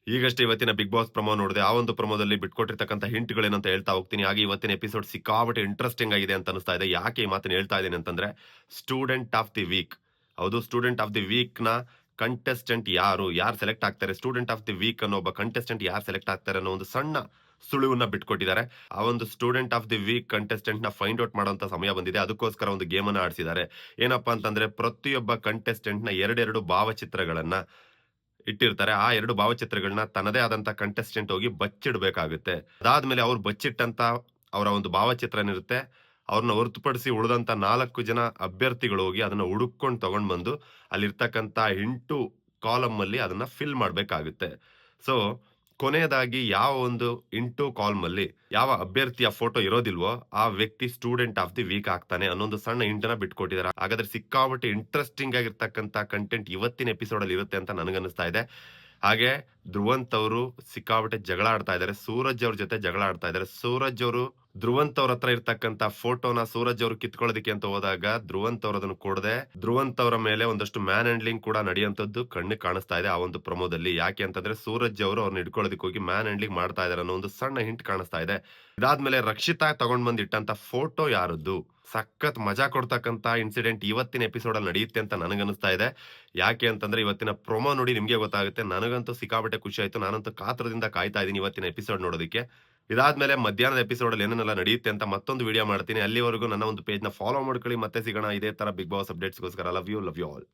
ಈಗಷ್ಟೇ ಇವತ್ತಿನ big boss promo ನೋಡಿದೆ. ಆ ಒಂದು ಪ್ರೊಮೋದಲ್ಲಿ ಬಿಟ್ಕೊಟ್ಟಿರ್ತಕ್ಕಂಥ ಹಿಂಟ್‌ಗಳೇನಂತ ಹೇಳ್ತಾ ಹೋಗ್ತೀನಿ. ಹಾಗೆ ಇವತ್ತಿನ ಎಪಿಸೋಡ್ ಸಿಕ್ಕಾಪಟ್ಟೆ ಇಂಟ್ರೆಸ್ಟಿಂಗ್ ಆಗಿದೆ ಅಂತ ಅನಿಸ್ತಾ ಇದೆ. ಯಾಕೆ ಈ ಮಾತನ್ನ ಹೇಳ್ತಾ ಇದ್ದೀನಿ ಅಂತಂದ್ರೆ, ಸ್ಟೂಡೆಂಟ್ ಆಫ್ ದಿ ವೀಕ್. ಹೌದು, ಸ್ಟೂಡೆಂಟ್ ಆಫ್ ದಿ ವೀಕ್‌ನ ಕಂಟೆಸ್ಟೆಂಟ್ ಯಾರು? ಯಾರು ಸೆಲೆಕ್ಟ್ ಆಗ್ತಾರೆ? ಸ್ಟೂಡೆಂಟ್ ಆಫ್ ದಿ ವೀಕ್ ಅನ್ನೋ ಒಬ್ಬ ಕಂಟೆಸ್ಟೆಂಟ್ ಯಾರು ಸೆಲೆಕ್ಟ್ ಆಗ್ತಾರೆ ಅನ್ನೋ ಒಂದು ಸಣ್ಣ ಸುಳಿವನ್ನ ಬಿಟ್ಕೊಟ್ಟಿದ್ದಾರೆ. ಆ ಒಂದು ಸ್ಟೂಡೆಂಟ್ ಆಫ್ ದಿ ವೀಕ್ ಕಂಟೆಸ್ಟೆಂಟ್‌ನ ಫೈಂಡ್ ಔಟ್ ಮಾಡುವಂತ ಸಮಯ ಬಂದಿದೆ. ಅದಕ್ಕೋಸ್ಕರ ಒಂದು ಗೇಮ್ ಅನ್ನ ಆಡಿಸಿದ್ದಾರೆ. ಏನಪ್ಪಾ ಅಂತಂದ್ರೆ, ಪ್ರತಿಯೊಬ್ಬ ಕಂಟೆಸ್ಟೆಂಟ್‌ನ ಎರಡೆರಡು ಭಾವಚಿತ್ರಗಳನ್ನ ಇಟ್ಟಿರ್ತಾರೆ. ಆ 2 ಭಾವಚಿತ್ರಗಳನ್ನ ತನ್ನದೇ ಆದಂತ ಕಂಟೆಸ್ಟೆಂಟ್ ಹೋಗಿ ಬಚ್ಚಿಡ್ಬೇಕಾಗುತ್ತೆ. ಅದಾದ್ಮೇಲೆ ಅವ್ರು ಬಚ್ಚಿಟ್ಟಂತ ಅವರ ಒಂದು ಭಾವಚಿತ್ರ ಏನಿರುತ್ತೆ, ಅವ್ರನ್ನ ಹೊರತುಪಡಿಸಿ ಉಳಿದಂತ 4 ಜನ ಅಭ್ಯರ್ಥಿಗಳು ಹೋಗಿ ಅದನ್ನ ಹುಡುಕೊಂಡು ತಗೊಂಡ್ ಬಂದು, ಅಲ್ಲಿರ್ತಕ್ಕಂತ ಇಂಟು ಕಾಲಮ್ ಅಲ್ಲಿ ಅದನ್ನ ಫಿಲ್ ಮಾಡ್ಬೇಕಾಗುತ್ತೆ. ಸೊ, ಕೊನೆಯದಾಗಿ ಯಾವ ಒಂದು ಇಂಟು ಕಾಲಮ್ ಅಲ್ಲಿ ಯಾವ ಅಭ್ಯರ್ಥಿಯ ಫೋಟೋ ಇರೋದಿಲ್ವೋ, ಆ ವ್ಯಕ್ತಿ ಸ್ಟೂಡೆಂಟ್ ಆಫ್ ದಿ ವೀಕ್ ಆಗ್ತಾನೆ ಅನ್ನೋ ಒಂದು ಸಣ್ಣ ಹಿಂಟನ್ನ ಬಿಟ್ಕೊಟ್ಟಿದ್ದಾರೆ. ಹಾಗಾದ್ರೆ ಸಿಕ್ಕಾಪಟ್ಟೆ ಇಂಟ್ರೆಸ್ಟಿಂಗ್ ಆಗಿರ್ತಕ್ಕಂತ ಕಂಟೆಂಟ್ ಇವತ್ತಿನ ಎಪಿಸೋಡ್ ಅಲ್ಲಿ ಇರುತ್ತೆ ಅಂತ ನನಗನ್ನಿಸ್ತಾ ಇದೆ. ಹಾಗೆ ಧ್ರುವಂತ್ ಅವರು ಸಿಕ್ಕಾಪಟ್ಟೆ ಜಗಳ ಆಡ್ತಾ ಇದ್ದಾರೆ. ಸೂರಜ್ ಅವ್ರ ಜೊತೆ ಜಗಳ ಆಡ್ತಾ ಇದ್ದಾರೆ. ಸೂರಜ್ ಅವರು ಧ್ರುವಂತ್ ಅವ್ರ ಹತ್ರ ಇರ್ತಕ್ಕಂತ ಫೋಟೋನ ಸೂರಜ್ ಅವರು ಕಿತ್ಕೊಳ್ಳೋದಕ್ಕೆ ಅಂತ ಹೋದಾಗ ಧ್ರುವಂತ್ ಅವರು ಅದನ್ನು ಕೊಡದೆ ಧ್ರುವಂತ್ ಅವರ ಮೇಲೆ ಒಂದಷ್ಟು ಮ್ಯಾನ್ ಹ್ಯಾಂಡ್ಲಿಂಗ್ ಕೂಡ ನಡೆಯುವಂತದ್ದು ಕಣ್ಣಿಗೆ ಕಾಣಿಸ್ತಾ ಇದೆ ಆ ಒಂದು ಪ್ರೊಮೋದಲ್ಲಿ. ಯಾಕೆ ಅಂತಂದ್ರೆ ಸೂರಜ್ ಅವರು ಅವ್ರನ್ನ ಹಿಡ್ಕೊಳ್ಳೋದಕ್ಕೆ ಹೋಗಿ ಮ್ಯಾನ್ ಹ್ಯಾಂಡ್ಲಿಂಗ್ ಮಾಡ್ತಾ ಇದಾರೆ ಅನ್ನೋ ಒಂದು ಸಣ್ಣ ಹಿಂಟ್ ಕಾಣಿಸ್ತಾ ಇದೆ. ಇದಾದ್ಮೇಲೆ ರಕ್ಷಿತಾ ತಗೊಂಡ್ ಬಂದ್ ಇಟ್ಟಂತ ಫೋಟೋ ಯಾರದ್ದು? ಸಖತ್ ಮಜಾ ಕೊಡ್ತಕ್ಕಂತ ಇನ್ಸಿಡೆಂಟ್ ಇವತ್ತಿನ ಎಪಿಸೋಡ್ ಅಲ್ಲಿ ನಡೆಯುತ್ತೆ ಅಂತ ನನಗನ್ನಿಸ್ತಾ ಇದೆ. ಯಾಕೆ ಅಂತಂದ್ರೆ ಇವತ್ತಿನ ಪ್ರೊಮೋ ನೋಡಿ ನಿಮ್ಗೆ ಗೊತ್ತಾಗುತ್ತೆ. ನನಗಂತೂ ಸಿಕ್ಕಾಪಟ್ಟೆ ಖುಷಿ ಆಯ್ತು. ನಾನಂತೂ ಕಾತರದಿಂದ ಕಾಯ್ತಾ ಇದ್ದೀನಿ ಇವತ್ತಿನ ಎಪಿಸೋಡ್ ನೋಡೋದಕ್ಕೆ. ಇದಾದ್ಮೇಲೆ ಮಧ್ಯಾಹ್ನದ ಎಪಿಸೋಡ್ ಅಲ್ಲಿ ಏನೇನೆಲ್ಲ ನಡೆಯುತ್ತೆ ಅಂತ ಮತ್ತೊಂದು ವಿಡಿಯೋ ಮಾಡ್ತೀನಿ. ಅಲ್ಲಿವರೆಗೂ ನನ್ನ ಒಂದು ಪೇಜ್‌ನ ಫಾಲೋ ಮಾಡ್ಕೊಳ್ಳಿ. ಮತ್ತೆ ಸಿಗೋಣ ಇದೇ ತರ ಬಿಗ್ ಬಾಸ್ ಅಪ್ಡೇಟ್ಸ್‌ಗೋಸ್ಕರ. Love you all.